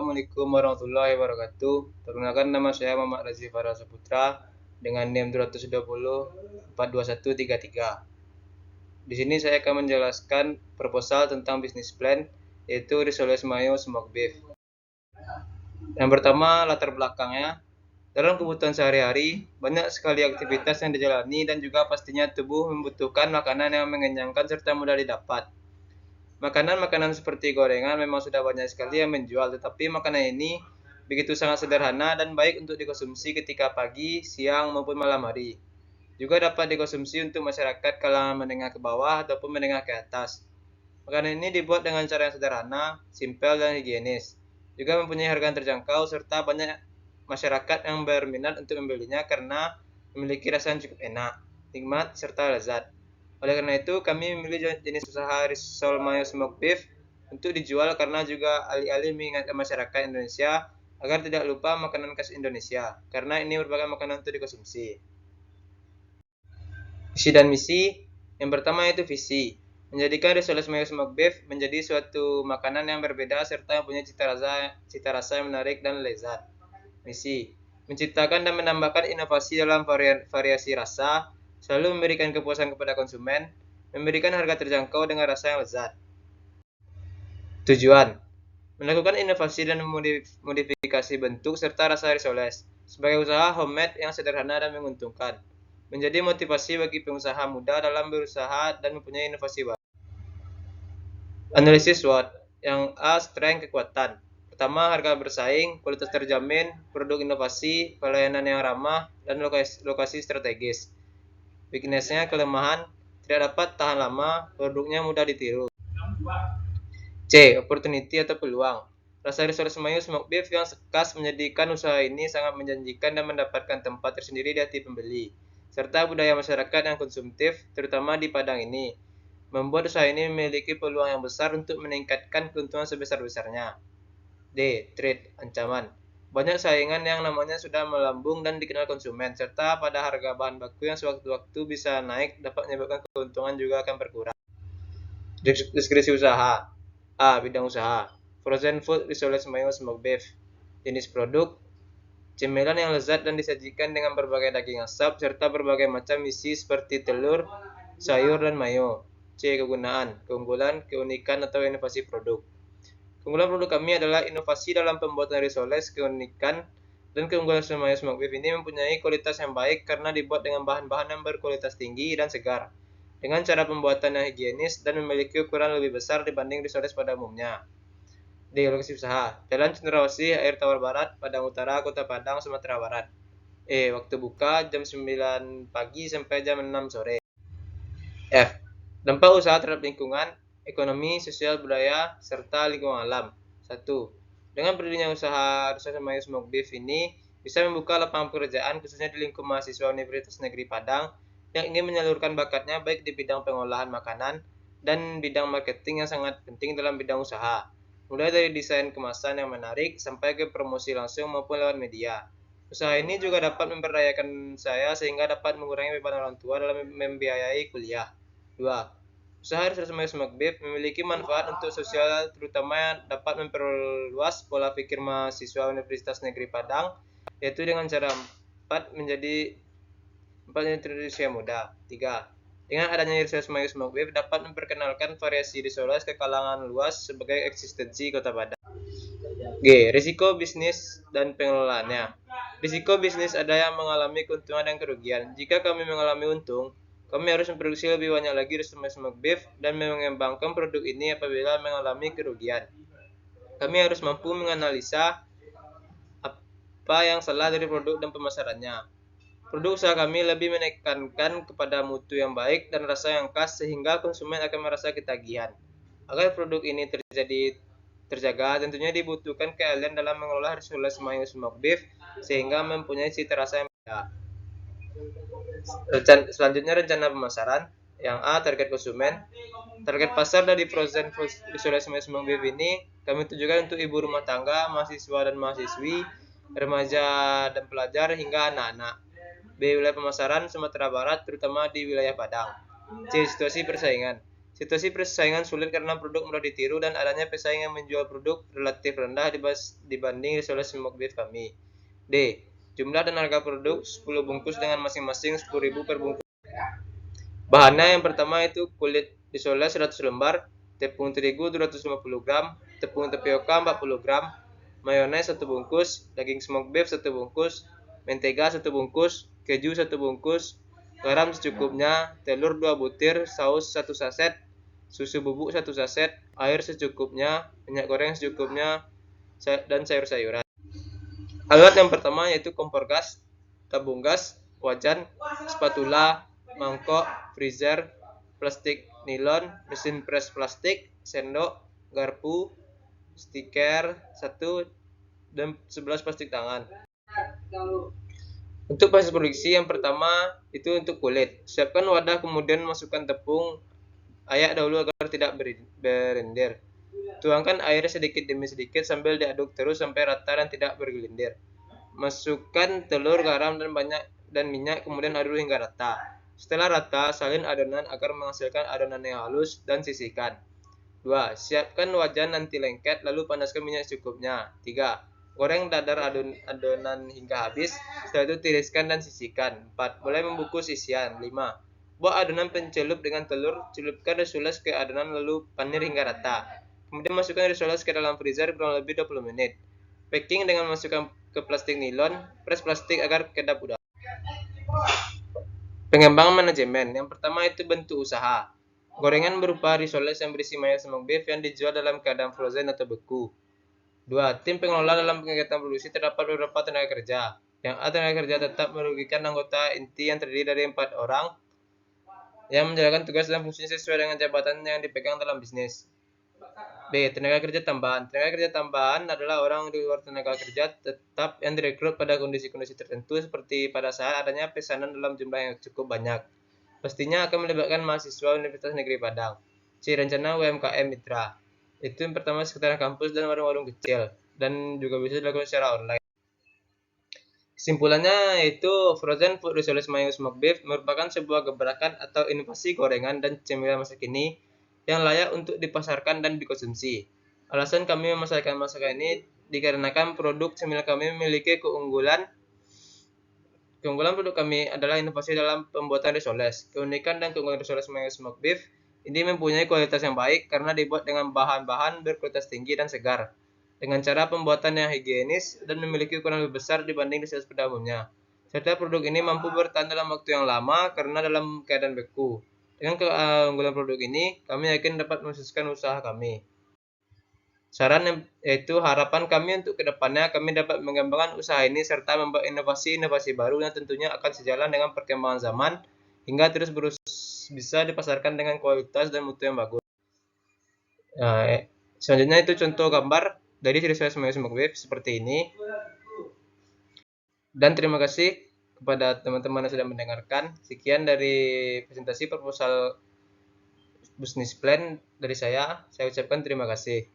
Assalamualaikum warahmatullahi wabarakatuh. Perkenalkan, nama saya Muhammad Razi Farah Saputra dengan NIM 220 42133. Di sini saya akan menjelaskan proposal tentang bisnis plan, yaitu Risoles Mayo Smoke Beef. Yang pertama, latar belakangnya. Dalam kebutuhan sehari-hari, banyak sekali aktivitas yang dijalani dan juga pastinya tubuh membutuhkan makanan yang mengenyangkan serta mudah didapat. Makanan-makanan seperti gorengan memang sudah banyak sekali yang menjual, tetapi makanan ini begitu sangat sederhana dan baik untuk dikonsumsi ketika pagi, siang, maupun malam hari. Juga dapat dikonsumsi untuk masyarakat kalangan menengah ke bawah ataupun menengah ke atas. Makanan ini dibuat dengan cara yang sederhana, simpel, dan higienis. Juga mempunyai harga yang terjangkau serta banyak masyarakat yang berminat untuk membelinya karena memiliki rasa yang cukup enak, nikmat, serta lezat. Oleh karena itu, kami memilih jenis usaha Risol Mayo Smoke Beef untuk dijual karena juga alih-alih mengingatkan masyarakat Indonesia agar tidak lupa makanan khas Indonesia, karena ini merupakan makanan untuk dikonsumsi. Visi dan misi, yang pertama yaitu visi, menjadikan Risol Mayo Smoke Beef menjadi suatu makanan yang berbeda serta mempunyai cita rasa yang menarik dan lezat. Misi, menciptakan dan menambahkan inovasi dalam variasi rasa, selalu memberikan kepuasan kepada konsumen, memberikan harga terjangkau dengan rasa yang lezat. Tujuan, melakukan inovasi dan modifikasi bentuk serta rasa risoles sebagai usaha homemade yang sederhana dan menguntungkan. Menjadi motivasi bagi pengusaha muda dalam berusaha dan mempunyai inovasi baru. Analisis SWOT. Yang A, strength, kekuatan. Pertama, harga bersaing, kualitas terjamin, produk inovasi, pelayanan yang ramah, dan lokasi strategis. Weakness-nya, kelemahan, tidak dapat tahan lama, produknya mudah ditiru. C, opportunity atau peluang. Rasa Risol Mayo Smoke Beef yang khas menjadikan usaha ini sangat menjanjikan dan mendapatkan tempat tersendiri di hati pembeli, serta budaya masyarakat yang konsumtif, terutama di Padang ini, membuat usaha ini memiliki peluang yang besar untuk meningkatkan keuntungan sebesar-besarnya. D. Trade, ancaman. Banyak saingan yang namanya sudah melambung dan dikenal konsumen, serta pada harga bahan baku yang sewaktu-waktu bisa naik dapat menyebabkan keuntungan juga akan berkurang. Deskripsi usaha. A. Bidang usaha. Frozen food Risol Mayo Smoke Beef. Jenis produk, cemilan yang lezat dan disajikan dengan berbagai daging asap serta berbagai macam isi seperti telur, sayur, dan mayo. C. Kegunaan, keunggulan, keunikan atau inovasi produk. Keunggulan produk kami adalah inovasi dalam pembuatan risoles, keunikan, dan keunggulan Mayo Smoke Beef ini mempunyai kualitas yang baik karena dibuat dengan bahan-bahan yang berkualitas tinggi dan segar, dengan cara pembuatan yang higienis dan memiliki ukuran lebih besar dibanding risoles pada umumnya. D. Lokasi usaha, Jalan Cendrawasih, Air Tawar Barat, Padang Utara, Kota Padang, Sumatera Barat. E. Waktu buka jam 9 pagi sampai jam 6 sore. F. Dampak usaha terhadap lingkungan, ekonomi, sosial, budaya, serta lingkungan alam. 1. Dengan berdirinya usaha Risol Mayo Smoke Beef ini bisa membuka lapangan pekerjaan khususnya di lingkup mahasiswa Universitas Negeri Padang yang ingin menyalurkan bakatnya baik di bidang pengolahan makanan dan bidang marketing yang sangat penting dalam bidang usaha. Mulai dari desain kemasan yang menarik sampai ke promosi langsung maupun lewat media. Usaha ini juga dapat memberdayakan saya sehingga dapat mengurangi beban orang tua dalam membiayai kuliah. 2. Usaha Risol Mayo Smoke Beef memiliki manfaat untuk sosial, terutama dapat memperluas pola pikir mahasiswa Universitas Negeri Padang, yaitu dengan cara 4 menjadi introduksi yang mudah. 3. Dengan adanya Risol Mayo Smoke Beef dapat memperkenalkan variasi risoles ke kalangan luas sebagai eksistensi Kota Padang. G. Risiko bisnis dan pengelolaannya. Risiko bisnis ada yang mengalami keuntungan dan kerugian. Jika kami mengalami untung, kami harus memproduksi lebih banyak lagi Risol Mayo Smoke Beef dan mengembangkan produk ini apabila mengalami kerugian. Kami harus mampu menganalisa apa yang salah dari produk dan pemasarannya. Produk usaha kami lebih menekankan kepada mutu yang baik dan rasa yang khas sehingga konsumen akan merasa ketagihan. Agar produk ini terjaga, tentunya dibutuhkan keahlian dalam mengelola Risol Mayo Smoke Beef sehingga mempunyai cita rasa yang beda. Selanjutnya rencana pemasaran. Yang A, target konsumen. Target pasar dari frozen food Risol Mayo Smoke Beef ini kami tujukan untuk ibu rumah tangga, mahasiswa dan mahasiswi, remaja dan pelajar hingga anak-anak. B. Wilayah pemasaran Sumatera Barat terutama di wilayah Padang. C. Situasi persaingan. Situasi persaingan sulit karena produk mudah ditiru dan adanya pesaing yang menjual produk relatif rendah dibanding resoles smoke beef kami. D. Jumlah dan harga produk 10 bungkus dengan masing-masing 10.000 per bungkus. Bahannya yang pertama itu kulit risoles 100 lembar, tepung terigu 250 gram, tepung tapioka 40 gram, mayones 1 bungkus, daging smoke beef 1 bungkus, mentega 1 bungkus, keju 1 bungkus, garam secukupnya, telur 2 butir, saus 1 saset, susu bubuk 1 saset, air secukupnya, minyak goreng secukupnya, dan sayur-sayuran. Alat yang pertama yaitu kompor gas, tabung gas, wajan, spatula, mangkok, freezer, plastik nilon, mesin pres plastik, sendok, garpu, stiker 1 dan 11 plastik tangan. Untuk proses produksi yang pertama itu untuk kulit. Siapkan wadah kemudian masukkan tepung, ayak dahulu agar tidak berlendir. Tuangkan air sedikit demi sedikit sambil diaduk terus sampai rata dan tidak bergelindir. Masukkan telur, garam, dan minyak, kemudian aduk hingga rata. Setelah rata, salin adonan agar menghasilkan adonan yang halus dan sisihkan. 2. Siapkan wajan anti lengket, lalu panaskan minyak secukupnya. 3. Goreng dadar adonan hingga habis, setelah itu tiriskan dan sisihkan. 4. Mulai membungkus isian. 5. Buat adonan pencelup dengan telur, celupkan risoles ke adonan lalu panir hingga rata. Kemudian masukkan risoles ke dalam freezer kurang lebih 20 menit. Packing dengan masukkan ke plastik nilon, pres plastik agar kedap udara. Pengembangan manajemen. Yang pertama itu bentuk usaha. Gorengan berupa risoles yang berisi mayo smoke beef yang dijual dalam keadaan frozen atau beku. 2. Tim pengelola dalam kegiatan produksi terdapat beberapa tenaga kerja. Yang A, tenaga kerja tetap merugikan anggota inti yang terdiri dari 4 orang yang menjalankan tugas dan fungsinya sesuai dengan jabatan yang dipegang dalam bisnis. B. Tenaga kerja tambahan. Tenaga kerja tambahan adalah orang di luar tenaga kerja tetap yang direkrut pada kondisi-kondisi tertentu seperti pada saat adanya pesanan dalam jumlah yang cukup banyak. Pastinya akan melibatkan mahasiswa Universitas Negeri Padang. C. Rencana UMKM Mitra. Itu yang pertama sekitaran kampus dan warung-warung kecil dan juga bisa dilakukan secara online. Kesimpulannya yaitu frozen food risoles mayo smoke beef merupakan sebuah gebrakan atau inovasi gorengan dan cemilan masa kini yang layak untuk dipasarkan dan dikonsumsi. Alasan kami memasarkan masakan ini dikarenakan produk cemilan kami memiliki keunggulan produk kami adalah inovasi dalam pembuatan risoles. Keunikan dan keunggulan risoles mayo smoke beef ini mempunyai kualitas yang baik karena dibuat dengan bahan-bahan berkualitas tinggi dan segar, dengan cara pembuatan yang higienis dan memiliki ukuran lebih besar dibanding risoles pada umumnya. Serta produk ini mampu bertahan dalam waktu yang lama karena dalam keadaan beku. Dengan keunggulan produk ini, kami yakin dapat mensukseskan usaha kami. Saran yaitu harapan kami untuk kedepannya kami dapat mengembangkan usaha ini serta membuat inovasi-inovasi baru yang tentunya akan sejalan dengan perkembangan zaman hingga terus bisa dipasarkan dengan kualitas dan mutu yang bagus. Nah, selanjutnya itu contoh gambar dari risoles mayo smoke beef seperti ini. Dan terima kasih kepada teman-teman yang sudah mendengarkan. Sekian dari presentasi proposal business plan dari saya. Saya ucapkan terima kasih.